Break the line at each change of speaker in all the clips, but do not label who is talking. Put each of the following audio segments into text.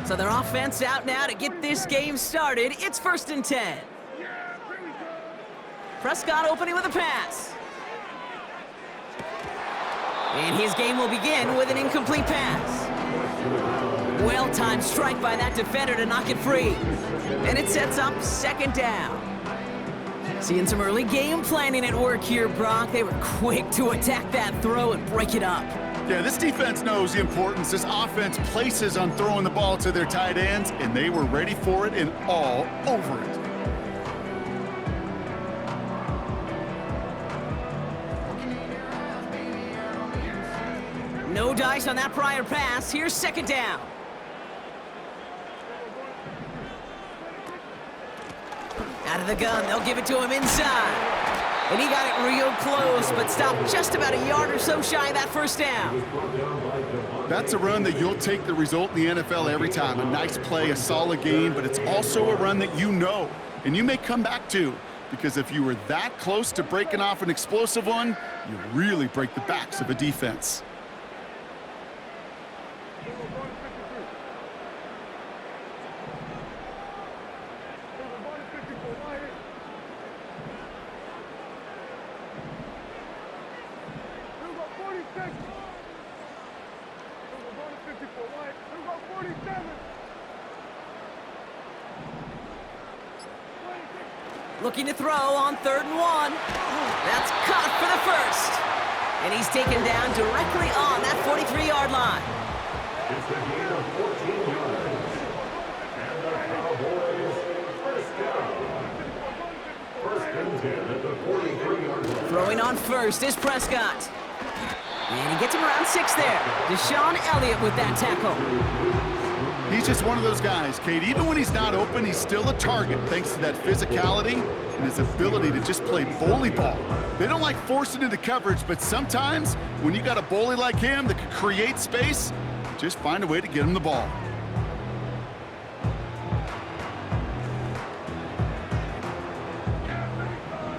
So their offense out now to get this game started. It's 1st and 10. Prescott opening with a pass. And his game will begin with an incomplete pass. Well-timed strike by that defender to knock it free. And it sets up 2nd down. Seeing some early game planning at work here, Brock. They were quick to attack that throw and break it up.
Yeah, this defense knows the importance this offense places on throwing the ball to their tight ends, and they were ready for it and all over it.
No dice on that prior pass. Here's 2nd down. Out of the gun, they'll give it to him inside. And he got it real close, but stopped just about a yard or so shy of that 1st down.
That's a run that you'll take the result in the NFL every time. A nice play, a solid game, but it's also a run that you know, and you may come back to. Because if you were that close to breaking off an explosive one, you really break the backs of a defense.
Looking to throw on 3rd and 1. That's caught for the 1st. And he's taken down directly on that 43-yard line.
It's a gain of 14 yards. And the Cowboys first down. 1st and 10 at the 43-yard line.
Throwing on 1st is Prescott. And he gets him around 6 there. Deshaun Elliott with that tackle.
He's just one of those guys, Kate. Even when he's not open, he's still a target thanks to that physicality and his ability to just play bully ball. They don't like forcing into coverage, but sometimes when you got a bully like him that can create space, just find a way to get him the ball.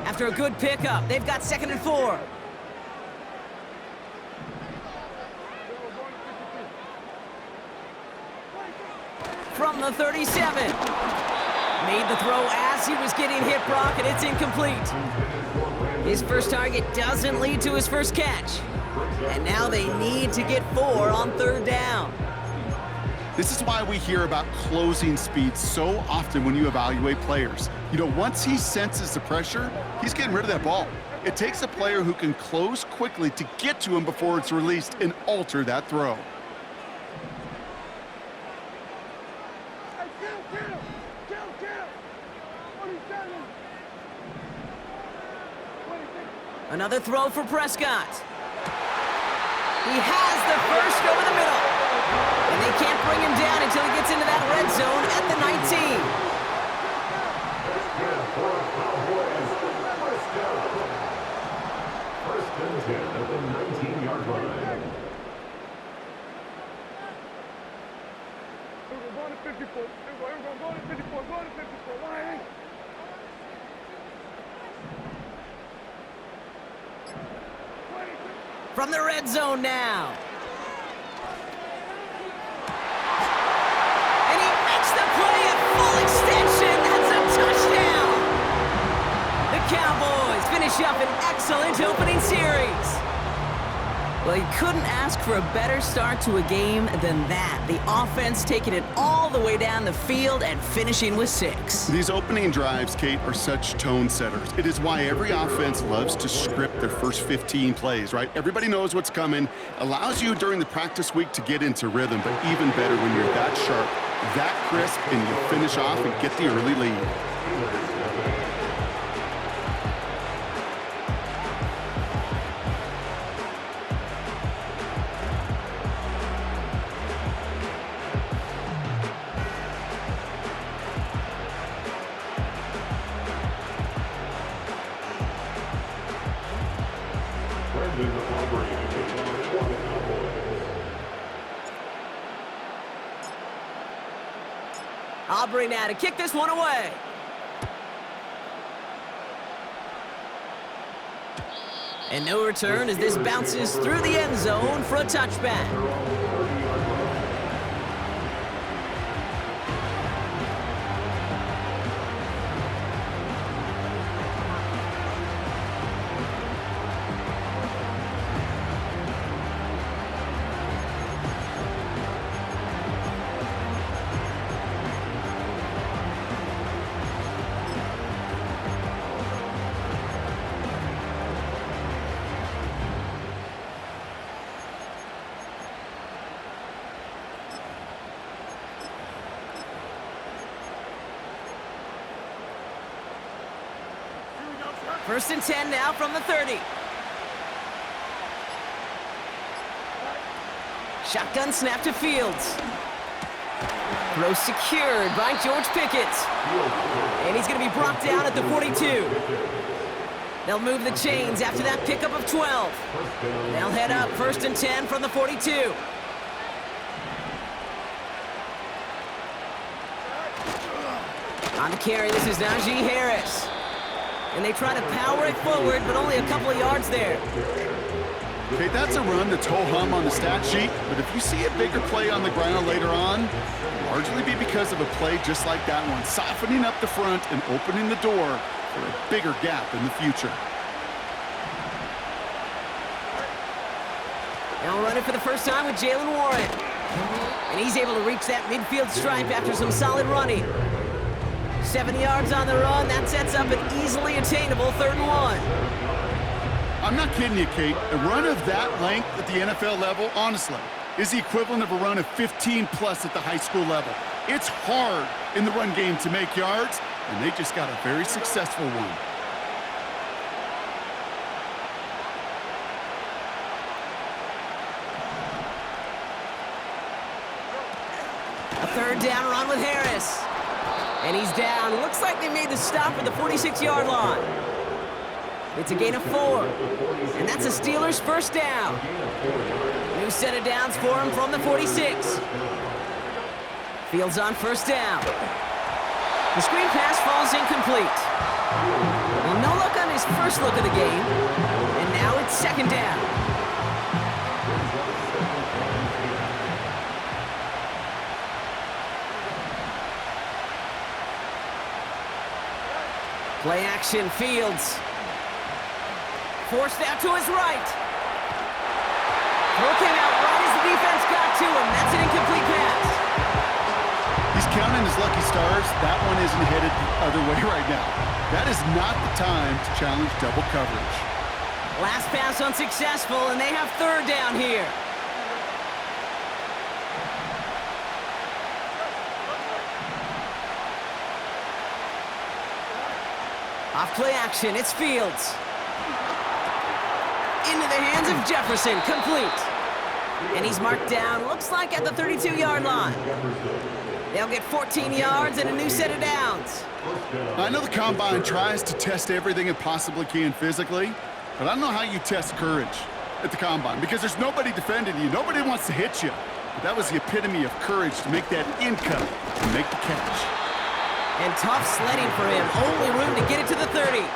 After a good pickup, they've got 2nd and 4. From the 37. Made the throw as he was getting hit, Brock, and it's incomplete. His first target doesn't lead to his first catch. And now they need to get 4 on 3rd down.
This is why we hear about closing speed so often when you evaluate players. You know, once he senses the pressure, he's getting rid of that ball. It takes a player who can close quickly to get to him before it's released and alter that throw.
Another throw for Prescott. He has the 1st over the middle. And they can't bring him down until he gets into that red zone at the 19.
First and 10 at the 19-yard line.
From the red zone now. And he makes the play at full extension. That's a touchdown. The Cowboys finish up an excellent opening series. Well, you couldn't ask for a better start to a game than that. The offense taking it all the way down the field and finishing with 6.
These opening drives, Kate, are such tone setters. It is why every offense loves to script their first 15 plays, right? Everybody knows what's coming. Allows you during the practice week to get into rhythm, but even better when you're that sharp, that crisp, and you finish off and get the early lead.
Aubrey now to kick this one away. And no return as this bounces through the end zone for a touchback. First and 10 now from the 30. Shotgun snap to Fields. Throw secured by George Pickett. And he's going to be brought down at the 42. They'll move the chains after that pickup of 12. They'll head up first and 10 from the 42. On the carry, this is Najee Harris. And they try to power it forward, but only a couple of yards there.
Okay, that's a run that's ho-hum on the stat sheet, but if you see a bigger play on the ground later on, it'll largely be because of a play just like that one, softening up the front and opening the door for a bigger gap in the future.
Now running for the first time with Jalen Warren. And he's able to reach that midfield stripe after some solid running. 7 yards on the run, that sets up an easily attainable 3rd and 1.
I'm not kidding you, Kate. A run of that length at the NFL level, honestly, is the equivalent of a run of 15-plus at the high school level. It's hard in the run game to make yards, and they just got a very successful one.
A 3rd down run with Harris. And he's down. Looks like they made the stop at the 46-yard line. It's a gain of 4. And that's a Steelers' first down. New set of downs for him from the 46. Fields on first down. The screen pass falls incomplete. Well, no luck on his first look of the game. And now it's 2nd down. Play action, Fields. Forced out to his right. Throw came out right as the defense got to him. That's an incomplete pass.
He's counting his lucky stars. That one isn't headed the other way right now. That is not the time to challenge double coverage.
Last pass unsuccessful, and they have 3rd down here. Off play action, it's Fields. Into the hands of Jefferson, complete. And he's marked down, looks like at the 32-yard line. They'll get 14 yards and a new set of downs.
I know the Combine tries to test everything it possibly can physically, but I don't know how you test courage at the Combine because there's nobody defending you. Nobody wants to hit you. But that was the epitome of courage to make that in cut and make the catch.
And tough sledding for him. Only room to get it to the 30.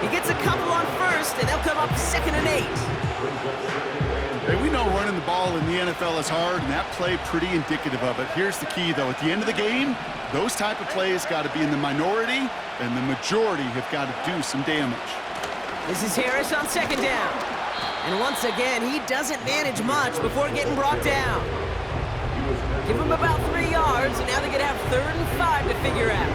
He gets a couple on first, and they'll come up 2nd and 8.
Hey, we know running the ball in the NFL is hard, and that play pretty indicative of it. Here's the key, though. At the end of the game, those type of plays got to be in the minority, and the majority have got to do some damage.
This is Harris on 2nd down. And once again, he doesn't manage much before getting brought down. Give him about 3 yards, and now they're going to have 3rd and 5 to figure out.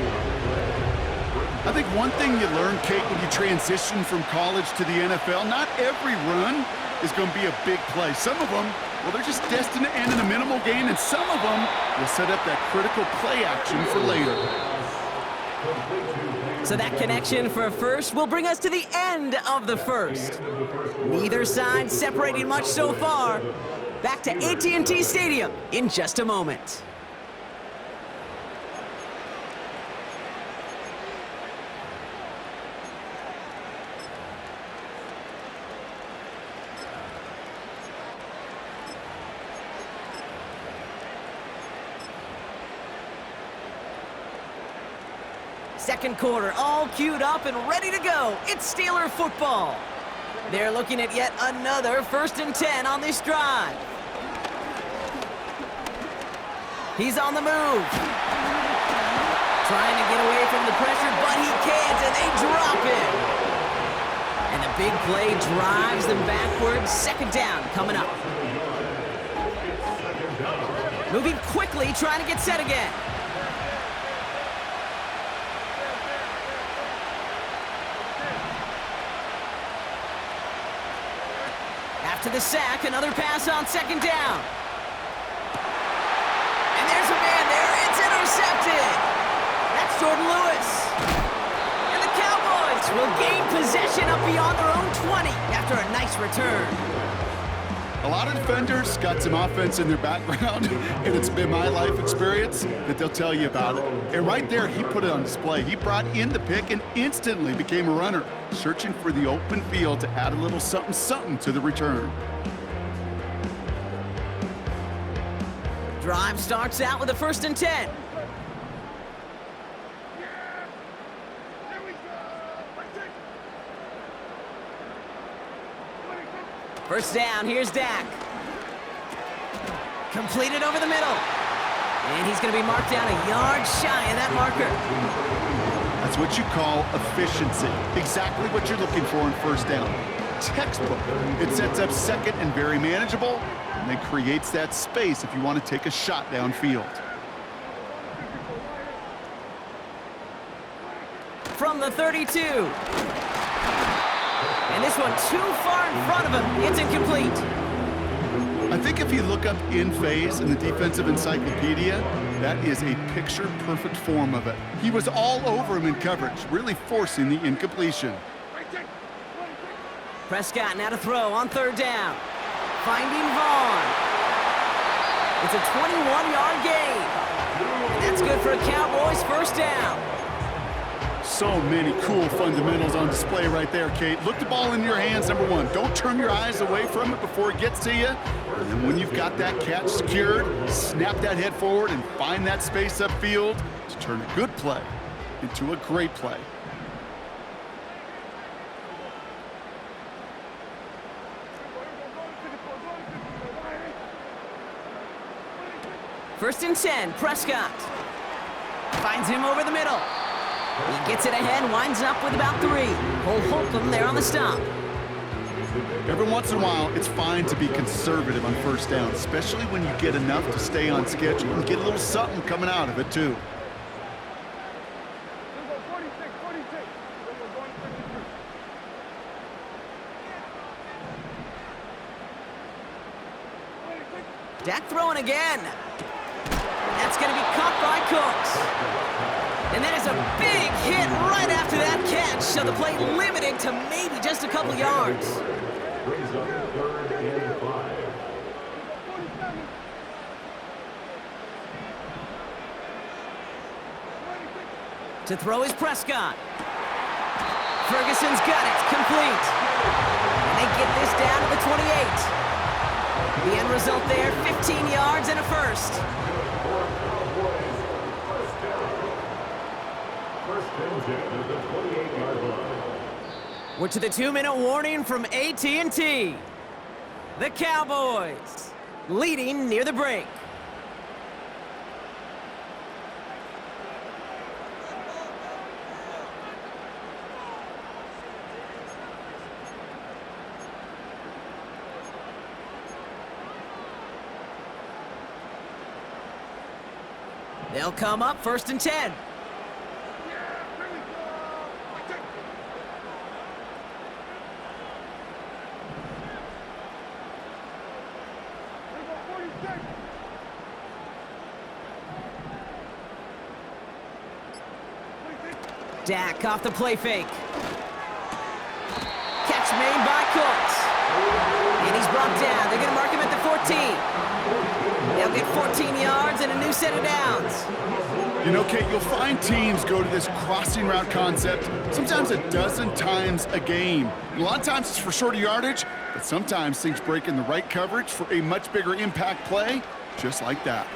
I think one thing you learn, Kate, when you transition from college to the NFL, not every run is going to be a big play. Some of them, well, they're just destined to end in a minimal gain, and some of them will set up that critical play action for later.
So that connection for a first will bring us to the end of the first. Neither side separating much so far. Back to AT&T Stadium in just a moment. Second quarter, all queued up and ready to go. It's Steeler football. They're looking at yet another 1st and 10 on this drive. He's on the move. Trying to get away from the pressure, but he can't, and they drop it. And the big play drives them backwards. 2nd down coming up. Moving quickly, trying to get set again. After the sack, another pass on 2nd down. And there's a man there. It's intercepted. That's Jordan Lewis. And the Cowboys will gain possession up beyond their own 20 after a nice return.
A lot of defenders got some offense in their background, and it's been my life experience that they'll tell you about it. And right there, he put it on display. He brought in the pick and instantly became a runner, searching for the open field to add a little something to the return.
Drive starts out with a 1st and 10. First down, here's Dak. Completed over the middle. And he's going to be marked down a yard shy of that marker.
That's what you call efficiency. Exactly what you're looking for in 1st down. Textbook. It sets up 2nd and very manageable, and then creates that space if you want to take a shot downfield.
From the 32. And this one too far in front of him. It's incomplete.
I think if you look up in phase in the defensive encyclopedia, that is a picture-perfect form of it. He was all over him in coverage, really forcing the incompletion.
Prescott now to throw on 3rd down. Finding Vaughn. It's a 21-yard gain. That's good for a Cowboys 1st down.
So many cool fundamentals on display right there, Kate. Look the ball in your hands, number 1. Don't turn your eyes away from it before it gets to you. And then when you've got that catch secured, snap that head forward and find that space upfield to turn a good play into a great play.
First and 10, Prescott. Finds him over the middle. He gets it ahead, winds up with about 3. Cole Holcomb there on the stop.
Every once in a while, it's fine to be conservative on 1st down, especially when you get enough to stay on schedule and get a little something coming out of it, too.
Dak throwing again. That's going to be caught by Cooks. And that is a big hit right after that catch, so the play limited to maybe just a couple yards.
Brings up 3rd and 5.
To throw is Prescott. Ferguson's got it, complete. And they get this down to the 28. The end result there, 15 yards and a 1st. We're to the 2-minute warning from AT&T. The Cowboys leading near the break. They'll come up 1st and 10. Dak off the play fake. Catch made by Cooks. And he's brought down. They're going to mark him at the 14. They'll get 14 yards and a new set of downs.
You know, Kate, you'll find teams go to this crossing route concept sometimes a dozen times a game. A lot of times it's for shorter yardage, but sometimes things break in the right coverage for a much bigger impact play, just like that.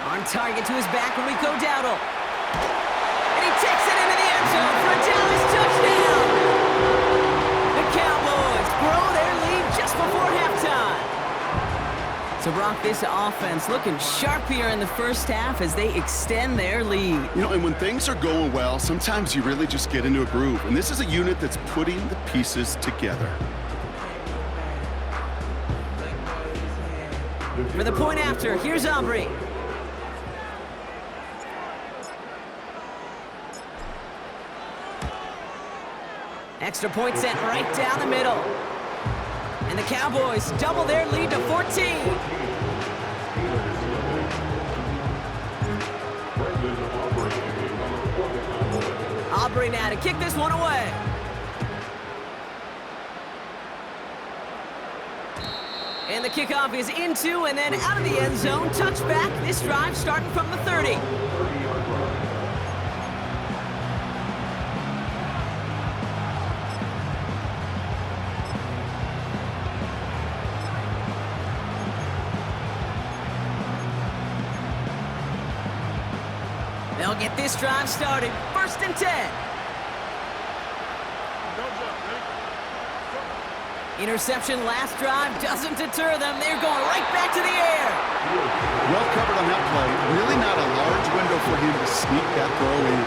On target to his back when we go Dowdle. And he takes it into the end zone for a Dallas touchdown. The Cowboys grow their lead just before halftime. So, Brock, this offense looking sharp here in the 1st half as they extend their lead.
You know, and when things are going well, sometimes you really just get into a groove. And this is a unit that's putting the pieces together.
For the point after, here's Aubrey. Extra point sent right down the middle. And the Cowboys double their lead to 14. Aubrey now to kick this one away. And the kickoff is into and then out of the end zone. Touchback. This drive starting from the 30.
30-yard run.
They'll get this drive started. 1st and 10. Interception last drive doesn't deter them. They're going right back to the air.
Well covered on that play. Really not a large window for him to sneak that throw in.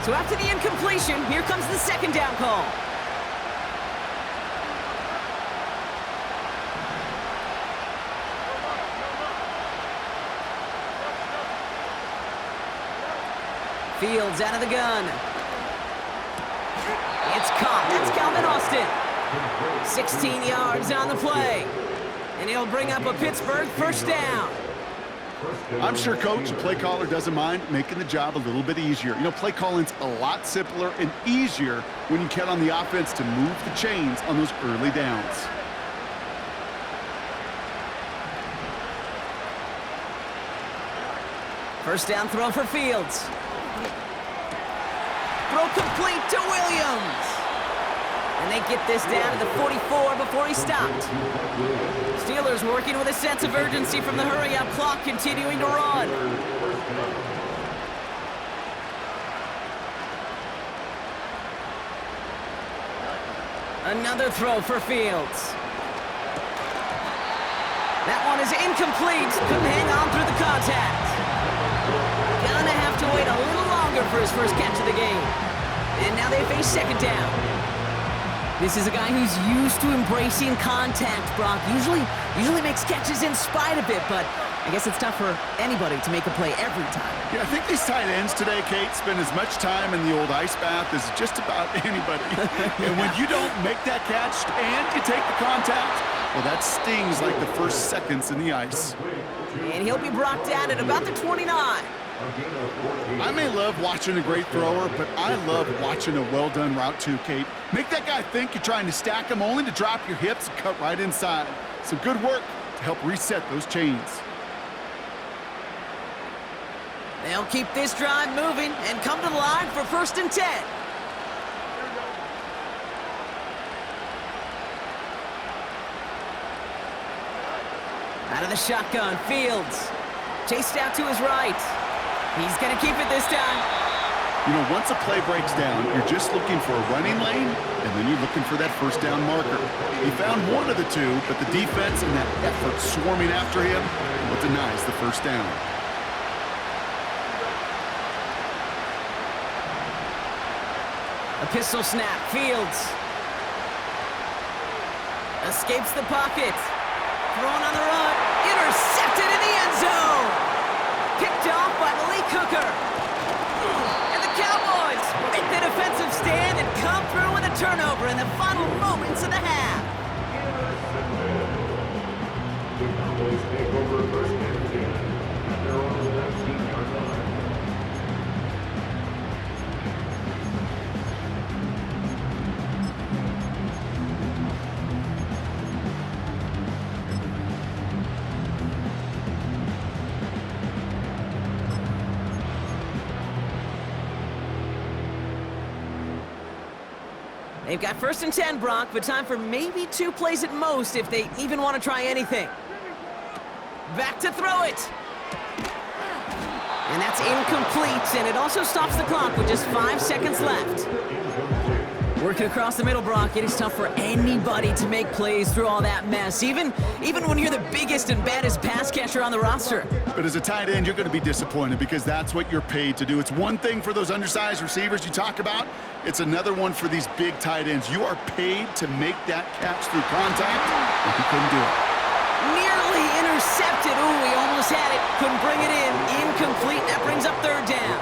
So after the incompletion, here comes the 2nd down call. Fields out of the gun. It's caught. That's Calvin Austin. 16 yards on the play. And he'll bring up a Pittsburgh 1st down.
I'm sure Coach, the play caller, doesn't mind making the job a little bit easier. You know, play calling's a lot simpler and easier when you count on the offense to move the chains on those early downs.
First down throw for Fields. Throw complete to Williams. And they get this down to the 44 before he stopped. Steelers working with a sense of urgency from the hurry-up clock, continuing to run. Another throw for Fields. That one is incomplete. Couldn't hang on through the contact. Gonna have to wait a little longer for his first catch of the game. And now they face 2nd down. This is a guy who's used to embracing contact, Brock. Usually makes catches in spite of it, but I guess it's tough for anybody to make a play every time.
Yeah, I think these tight ends today, Kate, spend as much time in the old ice bath as just about anybody. And when you don't make that catch and you take the contact, well, that stings like the first seconds in the ice.
And he'll be brought down at about the 29.
I may love watching a great thrower, but I love watching a well-done route too, Kate. Make that guy think you're trying to stack him only to drop your hips and cut right inside. Some good work to help reset those chains.
They'll keep this drive moving and come to the line for 1st and 10. Out of the shotgun, Fields. Chased out to his right. He's going to keep it this time.
You know, once a play breaks down, you're just looking for a running lane, and then you're looking for that 1st down marker. He found one of the two, but the defense and that effort swarming after him, what denies the 1st down.
A pistol snap, Fields. Escapes the pocket. Thrown on the run. Intercepted in the end zone. Picked off by Malik Hooker. And the Cowboys make the defensive stand and come through with a turnover in the final moments of the half.
The Cowboys take over 1st and 10. And they're on the 19-yard line.
They've got 1st and 10, Brock, but time for maybe 2 plays at most if they even want to try anything. Back to throw it. And that's incomplete, and it also stops the clock with just 5 seconds left. Working across the middle, Brock, it is tough for anybody to make plays through all that mess, even when you're the biggest and baddest pass catcher on the roster.
But as a tight end, you're going to be disappointed because that's what you're paid to do. It's one thing for those undersized receivers you talk about. It's another one for these big tight ends. You are paid to make that catch through contact, and he couldn't do it.
Nearly intercepted. Ooh, he almost had it. Couldn't bring it in. Incomplete. That brings up 3rd down.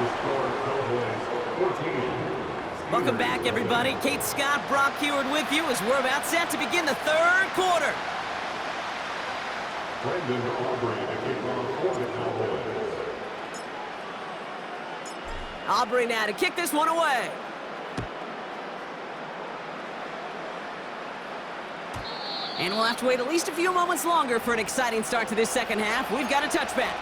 Welcome back, everybody. Kate Scott, Brock Heward with you as we're about set to begin the 3rd quarter.
Brendan Aubrey to kick off for the Cowboys.
Aubrey now to kick this one away. And we'll have to wait at least a few moments longer for an exciting start to this second half. We've got a touchback.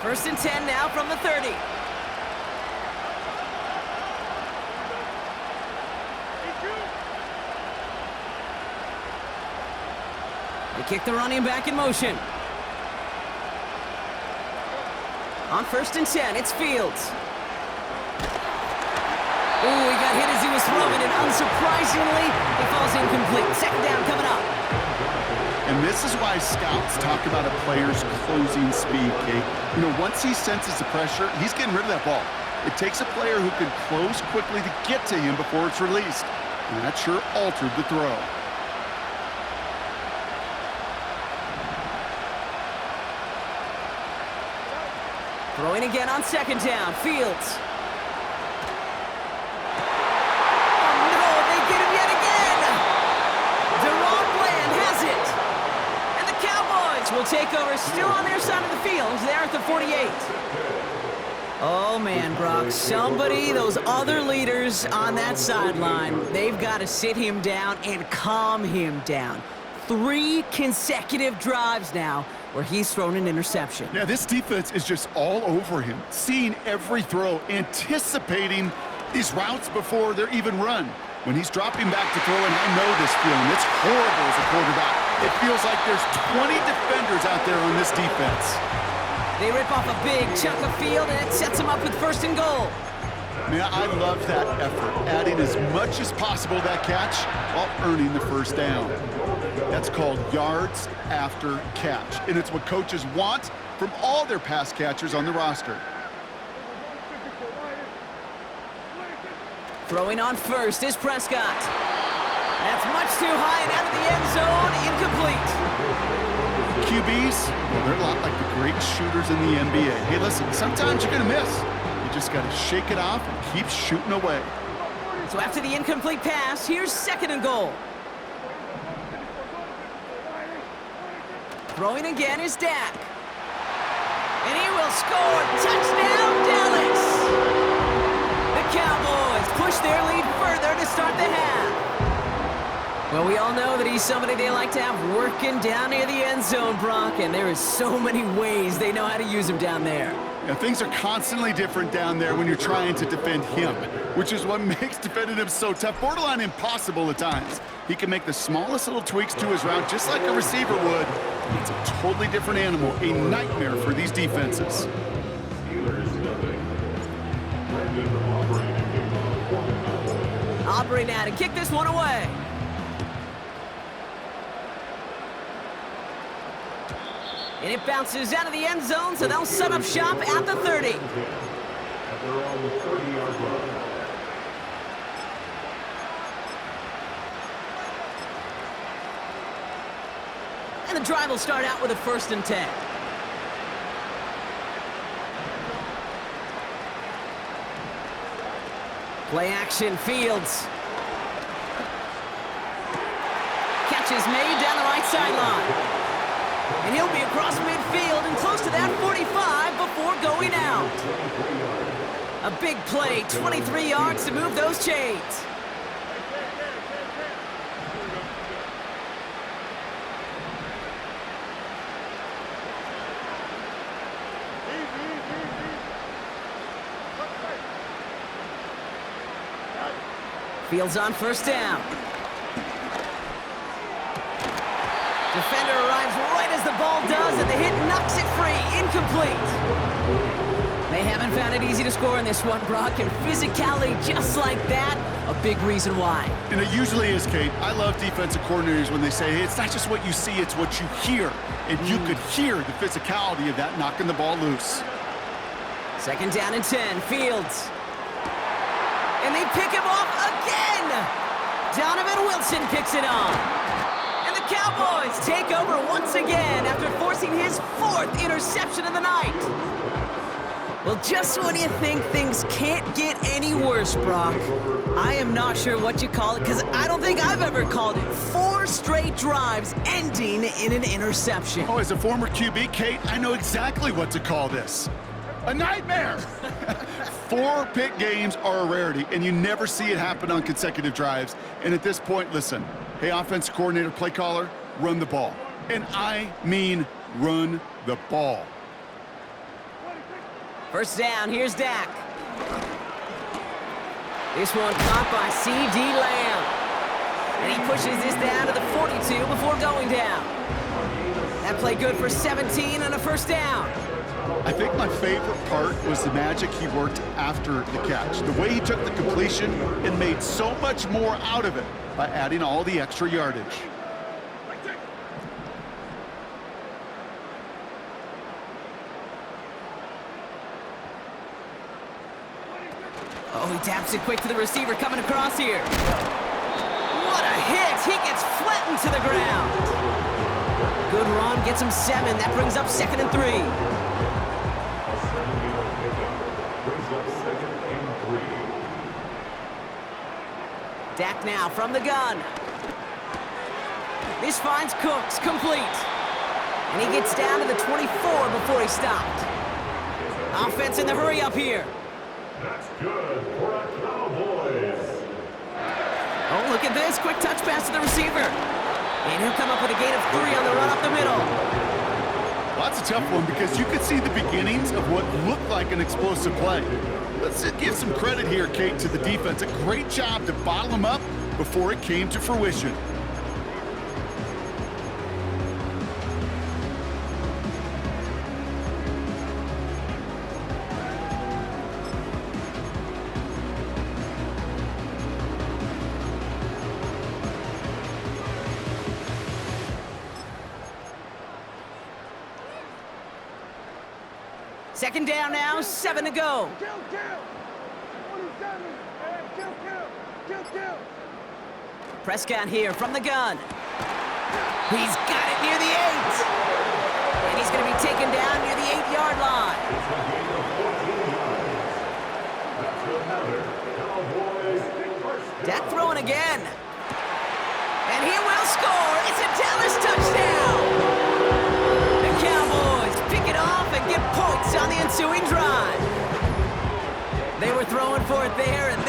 First and 10 now from the 30. They kick the running back in motion. On first and 10, it's Fields. Ooh, he got hit as he was throwing it. Unsurprisingly, he falls incomplete. Second down coming up.
And this is why scouts talk about a player's closing speed, Kate. You know, once he senses the pressure, he's getting rid of that ball. It takes a player who can close quickly to get to him before it's released. And that sure altered the throw.
Throwing again on second down. Fields. Will take over, still on their side of the field. They're at the 48. Oh, man, Brock. Somebody, those other leaders on that sideline, they've got to sit him down and calm him down. 3 consecutive drives now where he's thrown an interception.
Yeah, this defense is just all over him, seeing every throw, anticipating these routes before they're even run. When he's dropping back to throw, and I know this feeling, it's horrible as a quarterback. It feels like there's 20 defenders out there on this defense.
They rip off a big chunk of field, and it sets them up with first and goal.
Man, I love that effort, adding as much as possible to that catch while earning the first down. That's called yards after catch, and it's what coaches want from all their pass catchers on the roster.
Throwing on first is Prescott. That's much too high and out of the end zone, incomplete.
QBs, well, they're a lot like the great shooters in the NBA. Hey, listen, sometimes you're going to miss. You just got to shake it off and keep shooting away.
So after the incomplete pass, here's second and goal. Throwing again is Dak. And he will score. Touchdown, Dallas! The Cowboys push their lead further to start the half. Well, we all know that he's somebody they like to have working down near the end zone, Brock, and there is so many ways they know how to use him down there.
Yeah, things are constantly different down there when you're trying to defend him, which is what makes defending him so tough, borderline impossible at times. He can make the smallest little tweaks to his route just like a receiver would. It's a totally different animal, a nightmare for these defenses.
Aubrey now to kick this one away. And it bounces out of the end zone, so they'll set up shop at the 30.
They're on the 30-yard line.
And the drive will start out with a first and 10. Play action, Fields. Catch is made down the right sideline. And he'll be across midfield and close to that 45 before going out. A big play, 23 yards to move those chains. Fields on first down. Defender arrives right as the ball does, and the hit knocks it free. Incomplete. They haven't found it easy to score in this one, Brock, and physicality just like that, a big reason why.
And it usually is, Kate. I love defensive coordinators when they say, hey, it's not just what you see, it's what you hear. And you could hear the physicality of that knocking the ball loose.
Second down and 10, Fields. And they pick him off again! Donovan Wilson picks it on. And the Cowboys take over once again after forcing his 4th interception of the night. Well, just when you think things can't get any worse, Brock, I am not sure what you call it, because I don't think I've ever called it 4 4 straight drives ending in an interception.
Oh, as a former QB, Kate, I know exactly what to call this. A nightmare! 4 pick games are a rarity, and you never see it happen on consecutive drives. And at this point, listen, hey, offensive coordinator, play caller, run the ball. And I mean run the ball.
First down, here's Dak. This one caught by C.D. Lamb. And he pushes this down to the 42 before going down. That play good for 17 and a first down.
I think my favorite part was the magic he worked after the catch. The way he took the completion and made so much more out of it by adding all the extra yardage.
Oh, he taps it quick to the receiver coming across here. What a hit! He gets flattened to the ground. Good run, gets him 7. That brings up 2nd and 3. Dak now from the gun. This finds Cooks, complete. And he gets down to the 24 before he stopped. Offense in the hurry up here.
That's good for a Cowboys.
Oh, look at this. Quick touch pass to the receiver. And he'll come up with a gain of 3 on the run up the middle.
Well, that's a tough one because you could see the beginnings of what looked like an explosive play. Let's give some credit here, Kate, to the defense. A great job to bottle him up before it came to fruition.
Second down now, 7 to go. Prescott here from the gun. He's got it near the 8. And he's going to be taken down near the 8-yard line. Dak throwing again. And he will score. It's a Dallas touchdown. The Cowboys pick it off and get points on the ensuing drive. They were throwing for it there, and